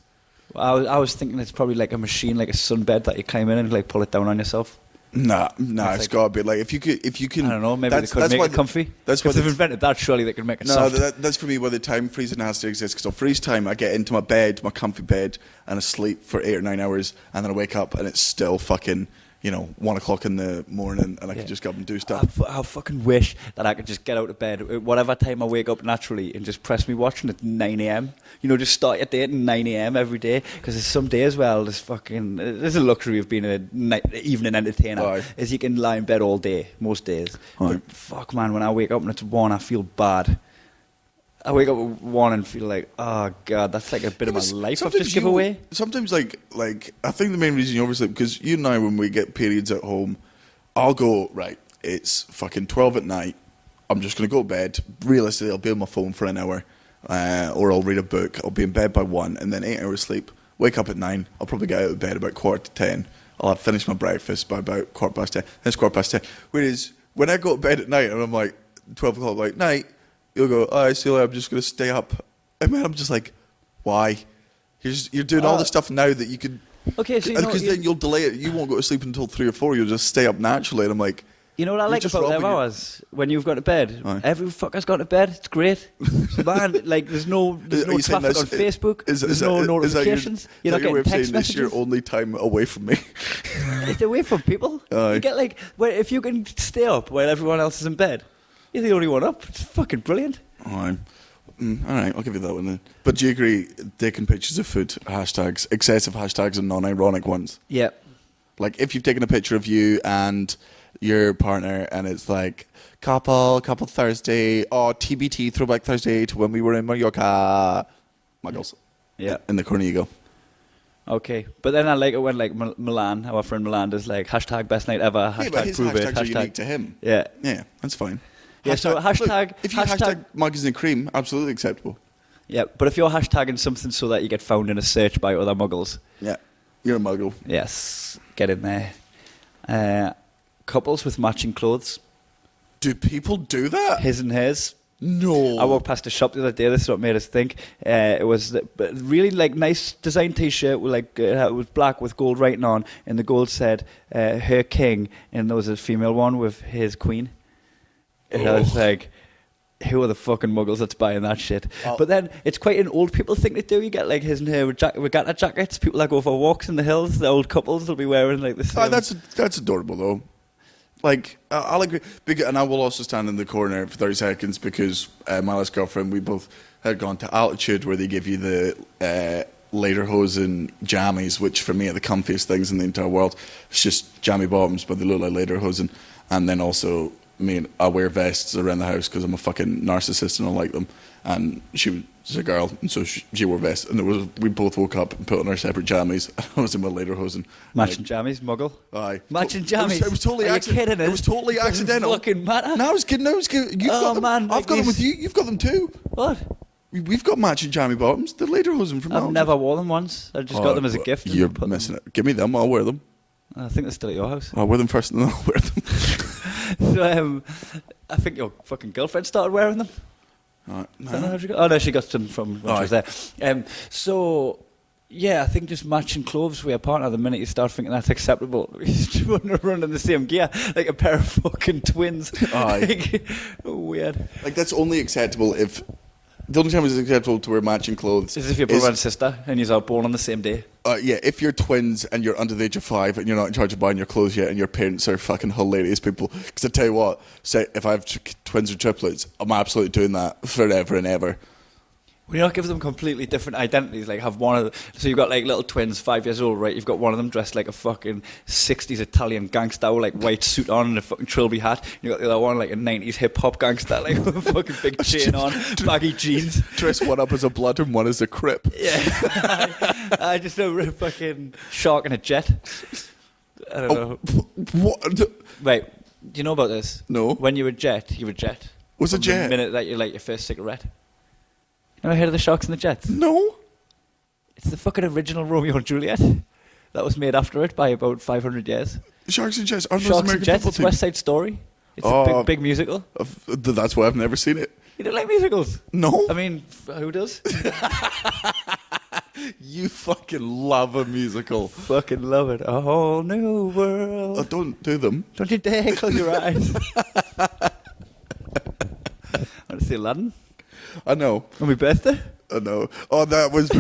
I was thinking it's probably like a machine, like a sunbed that you climb in and like pull it down on yourself. Nah, it's got to be like if you can. I don't know. Maybe they could make it comfy. If they've invented that, surely they could make it soft. No, that's for me where the time freezing has to exist. Because I'll freeze time, I get into my bed, my comfy bed, and I sleep for 8 or 9 hours, and then I wake up and it's still fucking 1 o'clock in the morning, and I can just go up and do stuff. I fucking wish that I could just get out of bed at whatever time I wake up naturally and just press me watching at 9 a.m. Just start your day at 9 a.m. every day. Because there's some days, there's a luxury of being an evening entertainer. Right. Is you can lie in bed all day, most days. Right. But fuck, man, when I wake up and it's 1, I feel bad. I wake up at 1 and feel like, oh God, that's like a bit of my life I've just given away. Sometimes, like I think the main reason you oversleep, because you and I, when we get periods at home, I'll go, right, it's fucking 12 at night, I'm just going to go to bed. Realistically, I'll be on my phone for an hour, or I'll read a book. I'll be in bed by 1, and then 8 hours sleep. Wake up at 9, I'll probably get out of bed about 9:45. I'll have finished my breakfast by about 10:15. Then it's 10:15. Whereas, when I go to bed at night, and I'm like, 12 o'clock, like, night, you'll go, oh, I see, I'm just going to stay up. And man, I'm just like, why? You're doing all the stuff now that you could... Okay, so because then you'll delay it. You won't go to sleep until 3 or 4. You'll just stay up naturally. And I'm like... You know what I like about them hours? When you've gone to bed. Aye. Every fucker's gone to bed. It's great. Man, like, there's no traffic on Facebook. There's no notifications. You're not getting text messages. This your only time away from me? It's away from people. Aye. You get like... if you can stay up while everyone else is in bed... You're the only one up. It's fucking brilliant. All right, I'll give you that one then. But do you agree, taking pictures of food, hashtags, excessive hashtags and non-ironic ones? Yeah. Like, if you've taken a picture of you and your partner and it's like, couple Thursday, TBT, throwback Thursday to when we were in Mallorca. Muggles. Yeah. In the corner you go. Okay. But then I like it when, like, Milan, our friend Milan, does, like, hashtag best night ever, hashtag but his prove hashtags it, are unique to him. Yeah. Yeah, that's fine. Yeah, so hashtag... Look, if you hashtag muggles and cream, absolutely acceptable. Yeah, but if you're hashtagging something so that you get found in a search by other muggles... Yeah, you're a muggle. Yes, get in there. Couples with matching clothes. Do people do that? His and hers. No. I walked past a shop the other day. This is what made us think. It was really like nice design T-shirt with like it was black with gold writing on, and the gold said "Her King," and there was a female one with "His Queen." And I was like, who are the fucking muggles that's buying that shit? Oh. But then it's quite an old people thing to do. You get like his and her regatta jackets. People that go for walks in the hills. The old couples will be wearing like the same. That's adorable though. Like, I'll agree. And I will also stand in the corner for 30 seconds because my last girlfriend, we both had gone to Altitude where they give you the lederhosen jammies, which for me are the comfiest things in the entire world. It's just jammy bottoms, but they look like lederhosen. And then also, I wear vests around the house because I'm a fucking narcissist and I like them. And she was a girl, and so she wore vests. And we both woke up and put on our separate jammies. I was in my lederhosen. Matching jammies, muggle? Aye. Matching jammies? It was totally accidental. It was totally accidental. Fucking matter. No, I was kidding. You've got them. Man, I've got them with you. You've got them too. What? We've got matching jammy bottoms. The lederhosen from I've never worn them once. I just got them as a gift. You're missing it. Give me them. I'll wear them. I think they're still at your house. I'll wear them first and then I'll wear them. So, I think your fucking girlfriend started wearing them. No. Oh no, she got them from when she was there. So, yeah, I think just matching clothes with your partner the minute you start thinking that's acceptable. You want to run in the same gear like a pair of fucking twins. Aye. Weird. Like that's only acceptable if the only time it's acceptable to wear matching clothes is if you're brother and sister and you're born on the same day. Yeah, if you're twins and you're under the age of 5 and you're not in charge of buying your clothes yet and your parents are fucking hilarious people. Because I tell you what, say if I have twins or triplets, I'm absolutely doing that forever and ever. Well, you not give them completely different identities. Like have one of them, so you've got like little twins, 5 years old, right? You've got one of them dressed like a fucking 60s Italian gangster with like white suit on and a fucking trilby hat. You got the other one like a 90s hip hop gangster, like with a fucking big chain on, baggy jeans. Dress one up as a blood and one as a crip. Yeah, I just know a fucking shark and a jet. I don't know. What? Wait, do you know about this? No. When you're a jet, you're a jet. What's a jet? The minute that you light your first cigarette. Never heard of the Sharks and the Jets? No. It's the fucking original Romeo and Juliet. That was made after it by about 500 years. Sharks and Jets. Aren't Sharks those American and Jets, football it's team? West Side Story. It's a big musical. That's why I've never seen it. You don't like musicals? No. I mean, who does? You fucking love a musical. Fucking love it. A whole new world. I don't do them. Don't you dare close your eyes. Want to see Aladdin? I know. On my birthday? I know. Oh, that was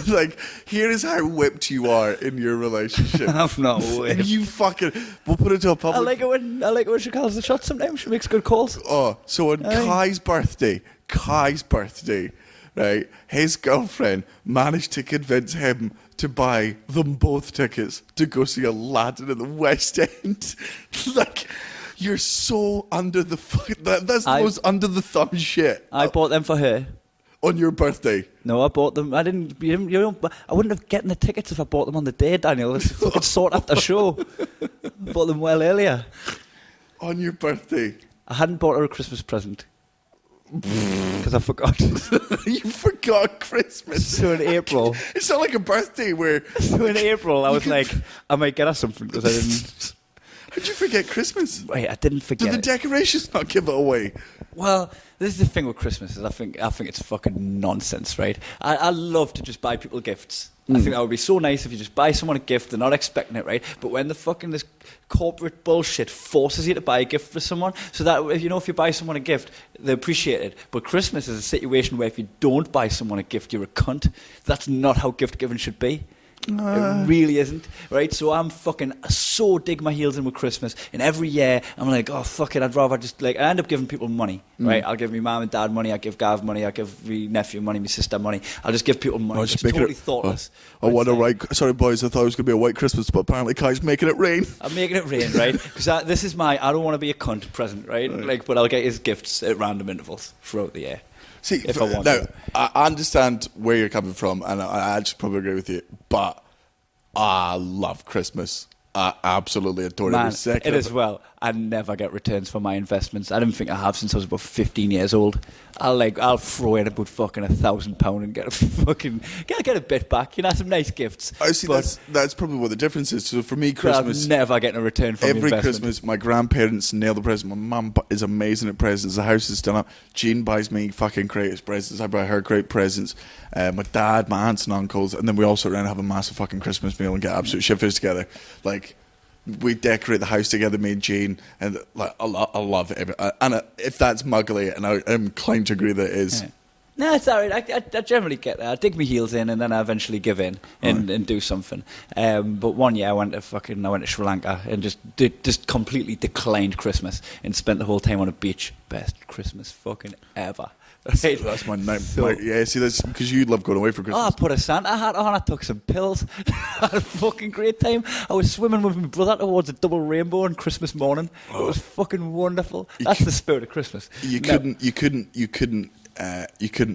like. Here is how whipped you are in your relationship. I'm not whipped. You fucking. We'll put it to a public. I like it when she calls the shots. Sometimes she makes good calls. Oh, so on Kai's birthday, right? His girlfriend managed to convince him to buy them both tickets to go see Aladdin in the West End. Like. You're so under the that's the most under the thumb shit. I bought them for her. On your birthday? No, I bought them. I didn't. You don't. I wouldn't have gotten the tickets if I bought them on the day, Daniel. It's fucking sort after show. I bought them well earlier. On your birthday? I hadn't bought her a Christmas present because I forgot. You forgot Christmas. So in April, it's not like a birthday where. So in April, I was like, I might get her something because I didn't. How'd you forget Christmas? Wait, I didn't forget. Did the decorations not give it away? Well, this is the thing with Christmas is I think it's fucking nonsense, right? I love to just buy people gifts. I think that would be so nice if you just buy someone a gift, they're not expecting it, right? But when the fucking this corporate bullshit forces you to buy a gift for someone, so that if you buy someone a gift, they appreciate it. But Christmas is a situation where if you don't buy someone a gift, you're a cunt. That's not how gift giving should be. It really isn't, right? So I'm fucking so dig my heels in with Christmas, and every year I'm like, oh fuck it, I'd rather just like I end up giving people money, right? I'll give my mum and dad money, I give Gav money, I give my nephew money, my sister money. I'll just give people money. It's totally thoughtless. I want to write. Sorry, boys, I thought it was going to be a white Christmas, but apparently Kai's making it rain. I'm making it rain, right? Because this is I don't want to be a cunt present, right? Like, but I'll get his gifts at random intervals throughout the year. See, if I want now, to. I understand where you're coming from, and I actually probably agree with you, but I love Christmas. I absolutely adore it. Man, it as well. I never get returns for my investments. I don't think I have since I was about 15 years old. I'll throw in about fucking £1,000 and get a bit back. You know, some nice gifts. I see. That's probably what the difference is. So for me, But Christmas. I'm never getting a return from Every investment. Christmas, my grandparents nail the present. My mum is amazing at presents. The house is done up. Jean buys me fucking greatest presents. I buy her great presents. My dad, my aunts and uncles, and then we all sit around and have a massive fucking Christmas meal and get absolute shit-faced together. Like, we decorate the house together, me and Jane, and like I love it. And if that's muggly, and I'm inclined to agree that it is. Yeah. No, it's all right. I generally get there. I dig my heels in, and then I eventually give in and do something. But one year I went to Sri Lanka and just completely declined Christmas and spent the whole time on a beach. Best Christmas fucking ever. Right? That's my night. Yeah, see, that's because you love going away for Christmas. Oh, I put a Santa hat on, I took some pills, I had a fucking great time. I was swimming with my brother towards a double rainbow on Christmas morning. It was fucking wonderful. That's the spirit of Christmas. You couldn't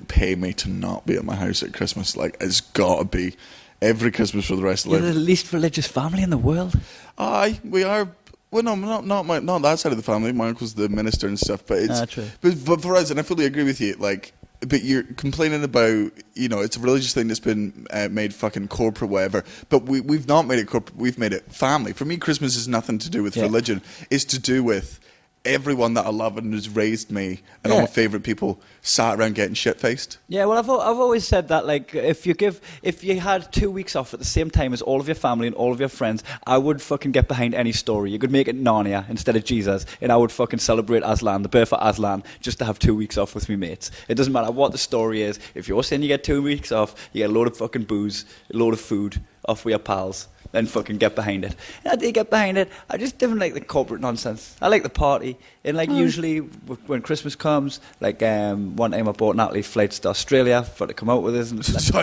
pay me to not be at my house at Christmas. Like, it's got to be every Christmas for the rest of You're life. the least religious family in the world. Aye, we are. Well, no, not that side of the family. My uncle's the minister and stuff, but it's True. but for us, and I fully agree with you. Like, but you're complaining about, you know, it's a religious thing that's been made fucking corporate, whatever. But we've not made it corporate. We've made it family. For me, Christmas is nothing to do with religion. It's to do with everyone that I love and has raised me, and all my favourite people sat around getting shit-faced. Yeah, well, I've always said that, like, if you had 2 weeks off at the same time as all of your family and all of your friends, I would fucking get behind any story. You could make it Narnia instead of Jesus, and I would fucking celebrate Aslan, the birth of Aslan, just to have 2 weeks off with me mates. It doesn't matter what the story is. If you're saying you get 2 weeks off, you get a load of fucking booze, a load of food, off with your pals. Then fucking get behind it. And I did get behind it. I just didn't like the corporate nonsense. I like the party. And like usually when Christmas comes, like one time I bought Natalie flights to Australia for her to come out with us. And So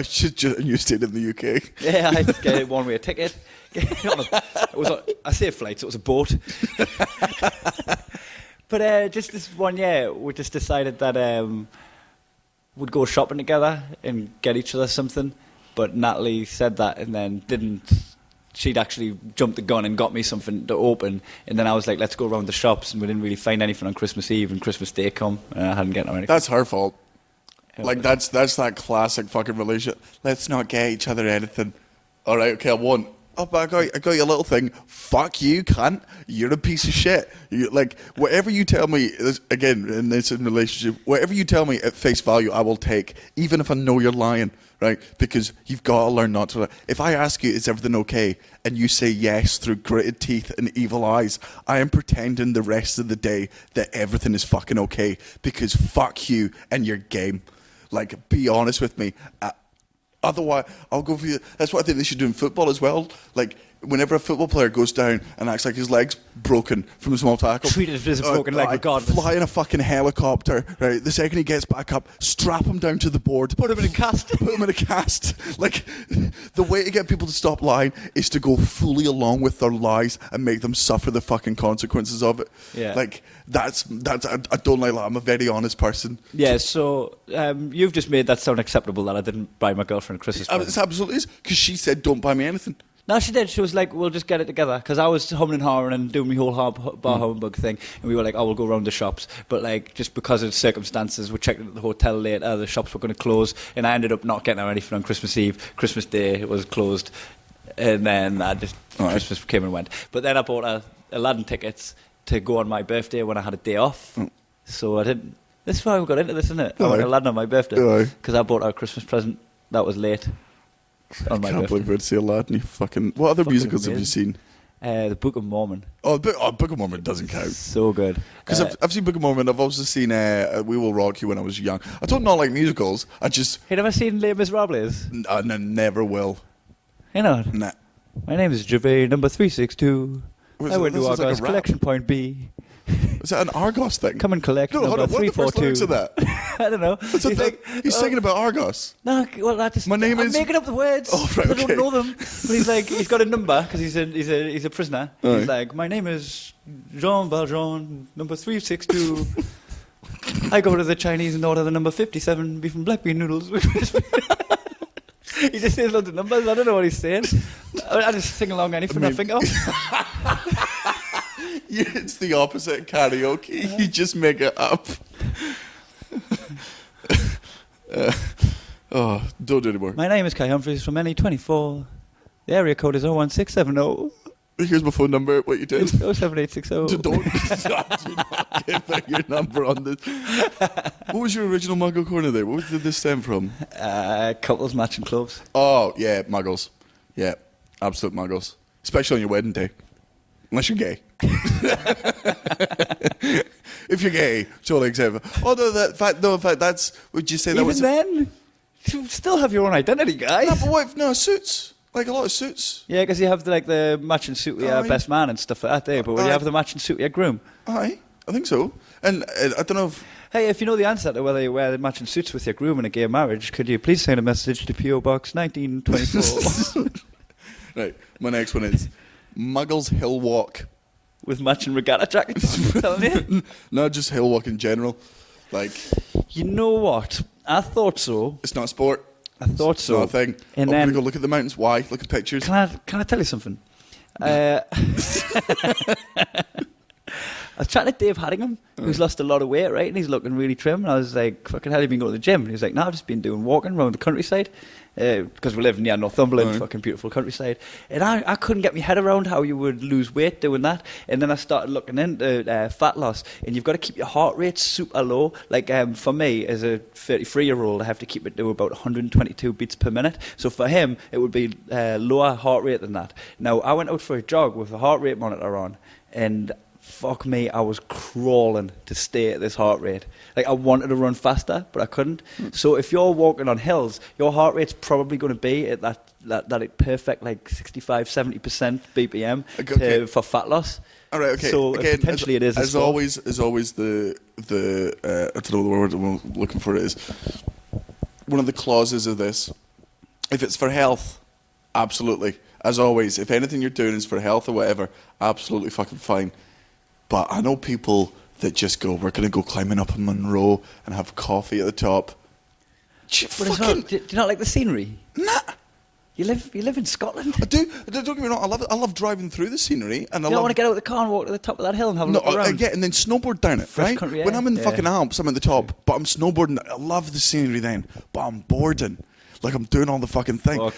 you stayed in the UK. yeah, I just get a one-way ticket. I say flights, it was a boat. But just this one year, we just decided that we'd go shopping together and get each other something. But Natalie said that and then didn't. She'd actually jumped the gun and got me something to open, and then I was like, let's go around the shops, and we didn't really find anything on Christmas Eve, and Christmas Day come, and I hadn't gotten anything. That's her fault. Like, that's that classic fucking relationship. Let's not get each other anything. All right, okay, I won't. Oh, but I got you a little thing. Fuck you, cunt. You're a piece of shit. Like, whatever you tell me, again, in this relationship, whatever you tell me at face value, I will take, even if I know you're lying, right? Because you've got to learn not to lie. If I ask you, is everything okay? And you say yes through gritted teeth and evil eyes, I am pretending the rest of the day that everything is fucking okay. Because fuck you and your game. Like, be honest with me. Otherwise, I'll go for you. That's what I think they should do in football as well. Like, whenever a football player goes down and acts like his leg's broken from a small tackle, treat it as a broken leg regardless. Fly in a fucking helicopter, right? The second he gets back up, strap him down to the board. Put him in a cast. Put him in a cast. Like, the way to get people to stop lying is to go fully along with their lies and make them suffer the fucking consequences of it. Yeah. Like, that's I don't like that. I'm a very honest person. Yeah, so you've just made that sound acceptable that I didn't buy my girlfriend a Christmas present. It's absolutely is, because she said, don't buy me anything. No, she did. She was like, we'll just get it together. Because I was humming and hawing and doing my whole bar humbug thing. And we were like, oh, we'll go around the shops. But like, just because of circumstances, we checked at the hotel later, the shops were going to close. And I ended up not getting her anything on Christmas Eve. Christmas Day, it was closed. And then Christmas came and went. But then I bought her Aladdin tickets to go on my birthday when I had a day off. So I didn't. This is why we got into this, isn't it? I went to Aladdin on my birthday. Because I bought her a Christmas present. That was late. I can't believe we'd see Aladdin. You fucking. What other musicals have you seen? The Book of Mormon. Book of Mormon doesn't count. So good. Because I've seen Book of Mormon. I've also seen We Will Rock You when I was young. I don't not like musicals. I just. You never seen Les Miserables? I never will. You know. Nah. My name is Gervais, number 362. I went to Argos, like collection point B. Is that an Argos thing? Come and collect No, number hold on. What are the first 342. lyrics of that? I don't know. He's singing about Argos. No, well, I'm making up the words. Oh, right, I don't okay. know them. But he's like, he's got a number because he's a prisoner. All He's right. like, my name is Jean Valjean, number 362. I go to the Chinese and order the number 57 beef and black bean noodles. He just says loads of numbers. I don't know what he's saying. I just sing along anything I think of. It's the opposite of karaoke. You just make it up. Don't do it anymore. My name is Kai Humphries from NE24. The area code is 01670. Here's my phone number. What you doing? It's 07860. Do not give out your number on this. What was your original Muggle corner there? What did this stem from? Couples matching clothes. Oh, yeah, Muggles. Yeah, absolute Muggles. Especially on your wedding day. Unless you're gay. If you're gay, totally acceptable. Oh, no, in fact, that's, would you say that Even was... then, you still have your own identity, guys. No, but what, no, suits. Like a lot of suits. Yeah, because you have the matching suit with your best man and stuff like that there, but when you have the matching suit with your groom. Aye, I think so. And I don't know if... Hey, if you know the answer to whether you wear the matching suits with your groom in a gay marriage, could you please send a message to P.O. Box 1924? Right, my next one is Muggles Hill Walk. With matching regatta jackets, I'm telling you. No, just hill walk in general. Like... You know what? I thought so. It's not a sport. I thought It's so. not a thing. And I'm then, going to go look at the mountains. Why? Look at pictures. Can I tell you something? I was chatting to Dave Haddingham, who's lost a lot of weight, right? And he's looking really trim. And I was like, fucking hell, have you been going to the gym? And he was like, no, I've just been doing walking around the countryside. Because we live near Northumberland, fucking beautiful countryside. And I couldn't get my head around how you would lose weight doing that. And then I started looking into fat loss. And you've got to keep your heart rate super low. Like for me, as a 33-year-old, I have to keep it to about 122 beats per minute. So for him, it would be lower heart rate than that. Now, I went out for a jog with a heart rate monitor on. And... fuck me, I was crawling to stay at this heart rate. Like, I wanted to run faster, but I couldn't. So if you're walking on hills, your heart rate's probably going to be at that perfect, like, 65, 70% BPM for fat loss. All right, okay. So again, potentially it is as always, the I don't know the word I'm looking for is one of the clauses of this. If it's for health, absolutely. As always, if anything you're doing is for health or whatever, absolutely fucking fine. But I know people that just go, we're going to go climbing up in Monroe and have coffee at the top. But as well, do you not like the scenery? Nah. You live in Scotland. I do. Don't get me wrong. I love driving through the scenery, and You don't want to get out of the car and walk to the top of that hill and have a look around. Yeah, and then snowboard down it. Fresh right? country, When I'm in the yeah. fucking Alps, I'm at the top, but I'm snowboarding. I love the scenery then, but I'm boarding. Like I'm doing all the fucking thing. Love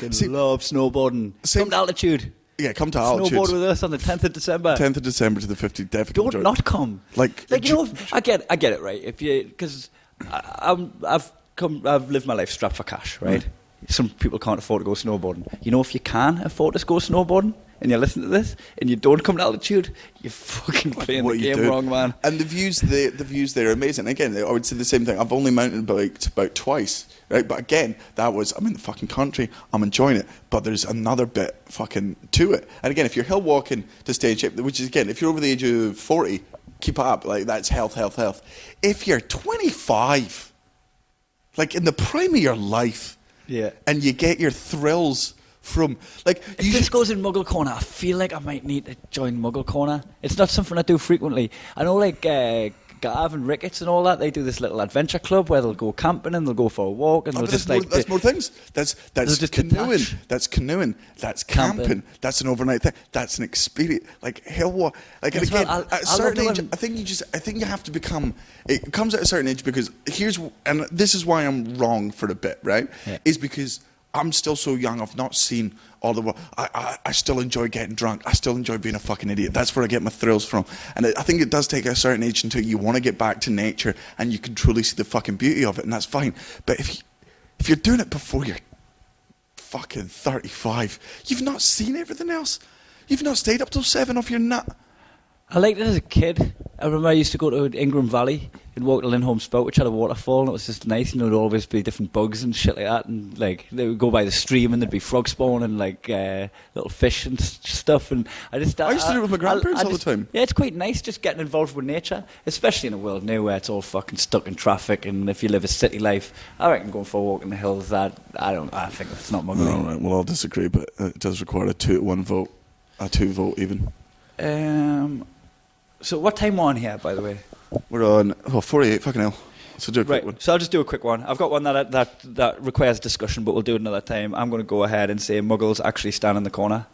snowboarding. Come to altitude. Yeah, come to altitude. Snowboard with us on the 10th of December. 10th of December to the 15th. Definitely. Don't not come. Like you know, I get it, right? If you, because I've lived my life strapped for cash, right? Some people can't afford to go snowboarding. You know, if you can afford to go snowboarding, and you listen to this, and you don't come to altitude, you're fucking playing the game wrong, man. And the views there are amazing. Again, I would say the same thing. I've only mountain biked about twice, right? But again, I'm in the fucking country, I'm enjoying it, but there's another bit fucking to it. And again, if you're hill walking to stay in shape, which is, again, if you're over the age of 40, keep up, like that's health. If you're 25, like in the prime of your life, yeah, and you get your thrills from, like... If this goes in Muggle Corner, I feel like I might need to join Muggle Corner. It's not something I do frequently. I know, like, Gav and Ricketts and all that, they do this little adventure club where they'll go camping and they'll go for a walk and they'll just, That's more things. That's just canoeing. detach. That's canoeing. That's camping. That's an overnight thing. That's an experience. Like, hill walk. Like, and again, at a certain age, I think you have to become... It comes at a certain age because and this is why I'm wrong for a bit, right? Yeah. Is because... I'm still so young, I've not seen all the world. I still enjoy getting drunk. I still enjoy being a fucking idiot. That's where I get my thrills from. And I think it does take a certain age until you want to get back to nature and you can truly see the fucking beauty of it, and that's fine. But if you're doing it before you're fucking 35, you've not seen everything else. You've not stayed up till 7 off your nut. I liked it as a kid. I remember I used to go to Ingram Valley and walk to Lindholm Spout, which had a waterfall, and it was just nice. There'd always be different bugs and shit like that, and like they would go by the stream and there'd be frog spawn and like little fish and stuff. And I used to do it with my grandparents all the time. Yeah, it's quite nice just getting involved with nature, especially in a world now where it's all fucking stuck in traffic. And if you live a city life, I reckon going for a walk in the hills, I think it's not muggling. All right, well I'll disagree, but it does require a 2-to-1 vote, a 2 vote even. So what time we're on here, by the way? We're on 48, fucking hell. So do a quick one. So I'll just do a quick one. I've got one that requires discussion, but we'll do it another time. I'm going to go ahead and say Muggles actually stand in the corner.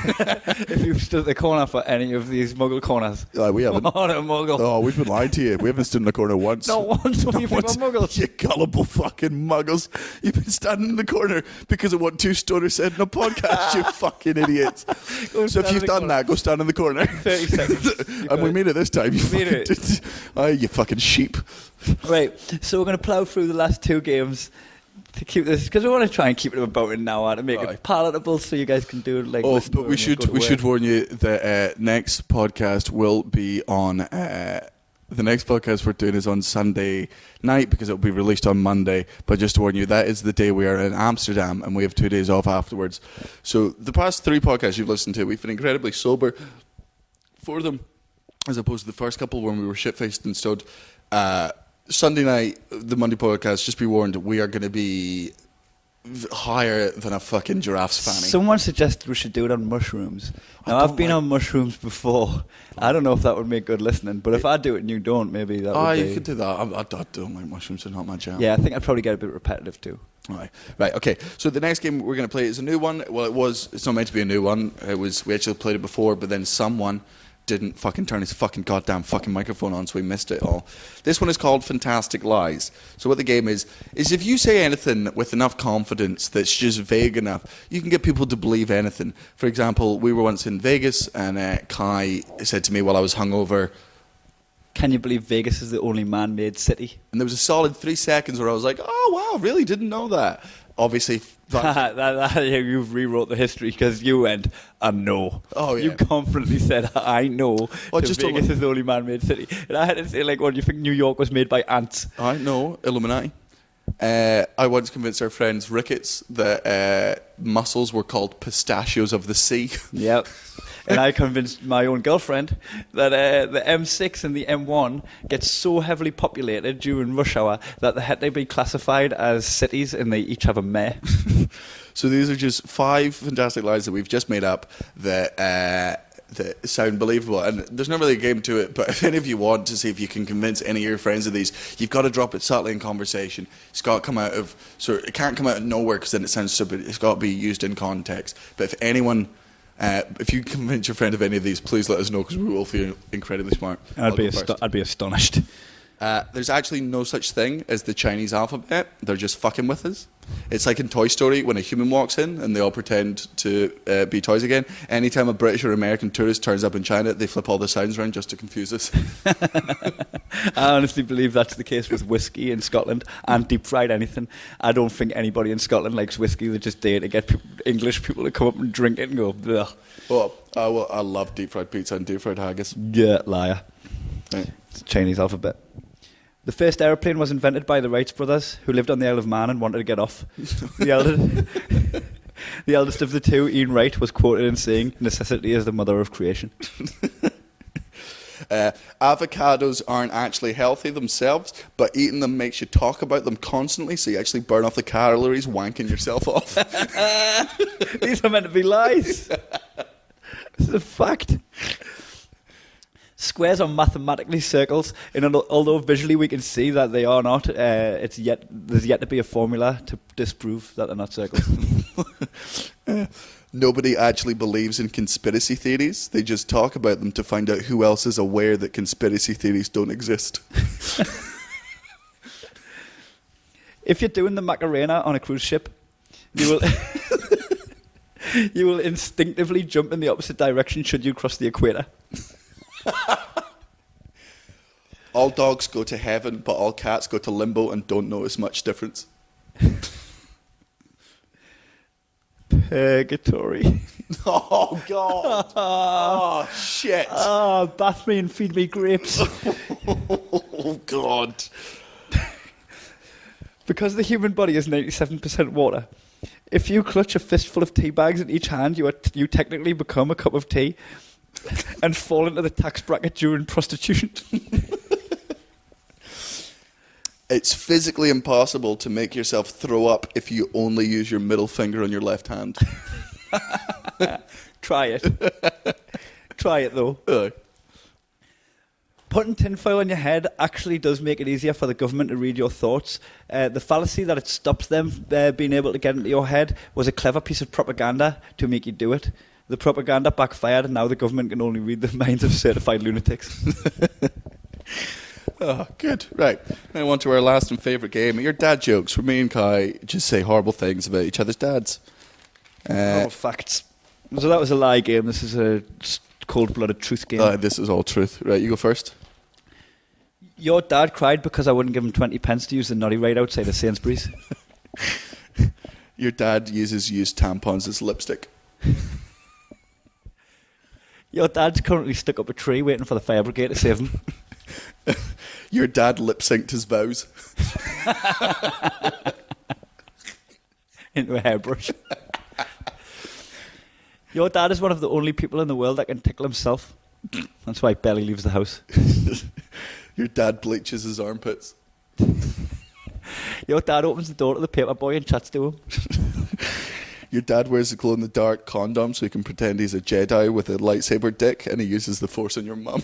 if you've stood at the corner for any of these muggle corners. We haven't. What a muggle. Oh, we've been lying to you. We haven't stood in the corner once. Not once. What do you think of muggles? You gullible fucking muggles. You've been standing in the corner because of what two stoners said in a podcast, you fucking idiots. So if you've done that, go stand in the corner. 30 seconds. And we mean it this time. You you fucking sheep. Right, so we're going to plough through the last two games to keep this, because we want to try and keep it about an hour to make it palatable so you guys can do it. But we should warn you that next podcast will be on... the next podcast we're doing is on Sunday night because it'll be released on Monday. But just to warn you, that is the day we are in Amsterdam and we have 2 days off afterwards. So the past 3 podcasts you've listened to, we've been incredibly sober for them, as opposed to the first couple when we were shit-faced and stoned. Sunday night, the Monday podcast, just be warned, we are going to be higher than a fucking giraffe's fanny. Someone suggested we should do it on mushrooms. Now, I've been on mushrooms before. I don't know if that would make good listening, but if I do it and you don't, maybe that would be... you could do that. I don't like mushrooms, they're not my jam. Yeah, I think I'd probably get a bit repetitive too. Right, okay. So the next game we're going to play is a new one. Well, it's not meant to be a new one. We actually played it before, but then someone didn't fucking turn his fucking goddamn fucking microphone on, so we missed it all. This one is called Fantastic Lies. So what the game is if you say anything with enough confidence that's just vague enough, you can get people to believe anything. For example, we were once in Vegas, and Kai said to me while I was hungover, "Can you believe Vegas is the only man-made city?" And there was a solid 3 seconds where I was like, oh wow, really didn't know that. Obviously, you've rewrote the history because you went, I know. Oh, yeah. You confidently said, I know. Vegas is the only man-made city. And I had to say, what do you think New York was made by ants? I know, Illuminati. I once convinced our friends Ricketts that mussels were called pistachios of the sea. Yep. And I convinced my own girlfriend that the M6 and the M1 get so heavily populated during rush hour that they had to be classified as cities and they each have a mayor. So these are just 5 fantastic lies that we've just made up that sound believable. And there's not really a game to it, but if any of you want to see if you can convince any of your friends of these, you've got to drop it subtly in conversation. It's got to come out of... So it can't come out of nowhere because then it sounds stupid. It's got to be used in context. But if anyone... if you convince your friend of any of these, please let us know because we will feel incredibly smart. I'd be astonished. There's actually no such thing as the Chinese alphabet. They're just fucking with us. It's like in Toy Story when a human walks in and they all pretend to be toys again. Anytime a British or American tourist turns up in China, they flip all the sounds around just to confuse us. I honestly believe that's the case with whiskey in Scotland and deep fried anything. I don't think anybody in Scotland likes whiskey. They're just there to get English people to come up and drink it and go, ugh. Well, I love deep fried pizza and deep fried haggis. Yeah, liar. Right. It's the Chinese alphabet. The first aeroplane was invented by the Wright brothers, who lived on the Isle of Man and wanted to get off. The eldest of the two, Ian Wright, was quoted in saying, "Necessity is the mother of creation." Avocados aren't actually healthy themselves, but eating them makes you talk about them constantly, so you actually burn off the calories wanking yourself off. These are meant to be lies. This is a fact. Squares are mathematically circles, and although visually we can see that they are not, there's yet to be a formula to disprove that they're not circles. Nobody actually believes in conspiracy theories. They just talk about them to find out who else is aware that conspiracy theories don't exist. If you're doing the Macarena on a cruise ship, you will you will instinctively jump in the opposite direction should you cross the equator. All dogs go to heaven, but all cats go to limbo and don't notice much difference. Purgatory. Oh, God. Oh, shit. Oh, bath me and feed me grapes. Oh, God. Because the human body is 97% water, if you clutch a fistful of tea bags in each hand, you technically become a cup of tea and fall into the tax bracket during prostitution. It's physically impossible to make yourself throw up if you only use your middle finger on your left hand. Try it. Try it, though. Putting tinfoil on your head actually does make it easier for the government to read your thoughts. The fallacy that it stops them being able to get into your head was a clever piece of propaganda to make you do it. The propaganda backfired, and now the government can only read the minds of certified lunatics. Oh, good. Right. Now on to our last and favourite game. Your dad jokes, where me and Kai just say horrible things about each other's dads. Facts. So that was a lie game. This is a cold-blooded truth game. This is all truth. Right, you go first. Your dad cried because I wouldn't give him 20 pence to use the noddy right outside of Sainsbury's. Your dad uses used tampons as lipstick. Your dad's currently stuck up a tree waiting for the fire brigade to save him. Your dad lip-synced his vows. Into a hairbrush. Your dad is one of the only people in the world that can tickle himself. That's why he barely leaves the house. Your dad bleaches his armpits. Your dad opens the door to the paper boy and chats to him. Your dad wears a glow-in-the-dark condom so he can pretend he's a Jedi with a lightsaber dick, and he uses the Force on your mum.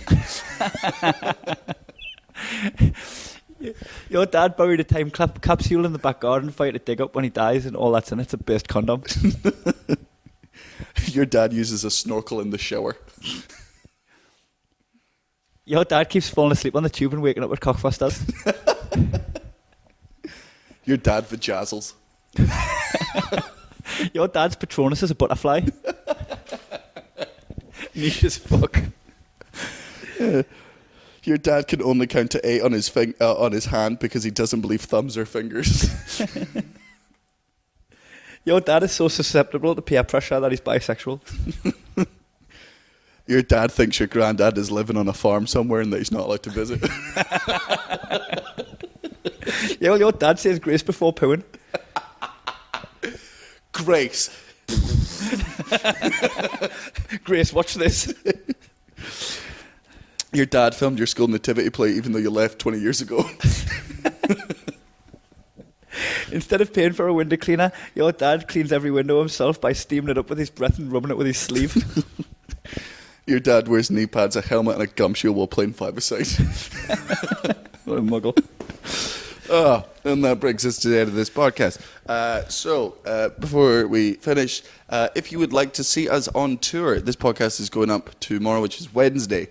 Your dad buried a time capsule in the back garden for you to dig up when he dies, and all that's in it's a burst condom. Your dad uses a snorkel in the shower. Your dad keeps falling asleep on the tube and waking up with cockfosters. Your dad vajazzles. Your dad's Patronus is a butterfly. Niche as fuck. Your dad can only count to 8 on his hand because he doesn't believe thumbs are fingers. Your dad is so susceptible to peer pressure that he's bisexual. Your dad thinks your granddad is living on a farm somewhere and that he's not allowed to visit. Yeah, well, your dad says grace before pooing. Grace. Grace, watch this. Your dad filmed your school nativity play even though you left 20 years ago. Instead of paying for a window cleaner, your dad cleans every window himself by steaming it up with his breath and rubbing it with his sleeve. Your dad wears knee pads, a helmet and a gumshoe while playing five-a-side. What a muggle. And that brings us to the end of this podcast. Before we finish, if you would like to see us on tour, this podcast is going up tomorrow, which is Wednesday.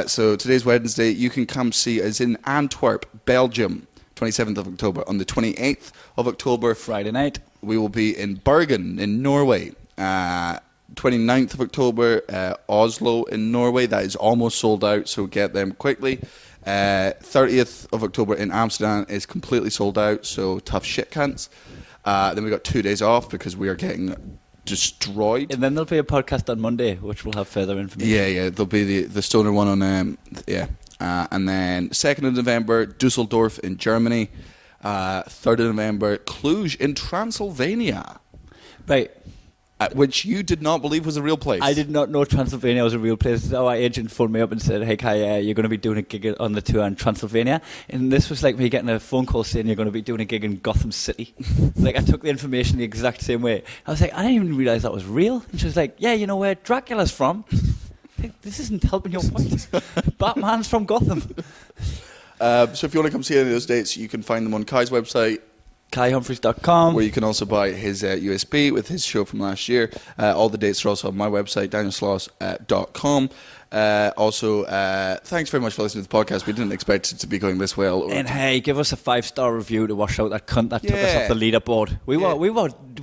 So today's Wednesday. You can come see us in Antwerp, Belgium, 27th of October. On the 28th of October, Friday night, we will be in Bergen in Norway. 29th of October, Oslo in Norway. That is almost sold out, so get them quickly. 30th of October in Amsterdam is completely sold out, so tough shit cunts. Then we got 2 days off because we are getting destroyed. and then there'll be a podcast on Monday, which will have further information. Yeah, there'll be the stoner one on, and then 2nd of November, Dusseldorf in Germany. 3rd of November, Cluj in Transylvania. Right. Which you did not believe was a real place. I did not know Transylvania was a real place. Our agent phoned me up and said, "Hey Kai, you're going to be doing a gig on the tour in Transylvania." And this was like me getting a phone call saying you're going to be doing a gig in Gotham City. Like, I took the information the exact same way. I was like, I didn't even realise that was real. And she was like, "Yeah, you know where Dracula's from?" Like, this isn't helping your point. Batman's from Gotham. So if you want to come see any of those dates, you can find them on Kai's website, KaiHumphries.com. where you can also buy his USB with his show from last year. All the dates are also on my website, danielsloss.com. Thanks very much for listening to the podcast. We didn't expect it to be going this well. And hey, give us a 5-star review to wash out that cunt that took us off the leaderboard. We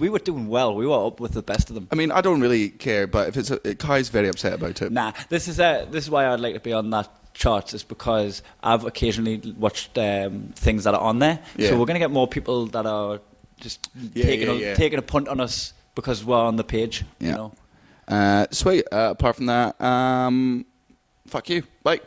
were doing well. We were up with the best of them. I mean, I don't really care, but if Kai's very upset about it. Nah, this is why I'd like to be on that charts, is because I've occasionally watched things that are on there. Yeah. So we're going to get more people that are just taking a punt on us because we're on the page. Yeah. You know. Sweet. Apart from that, fuck you. Bye.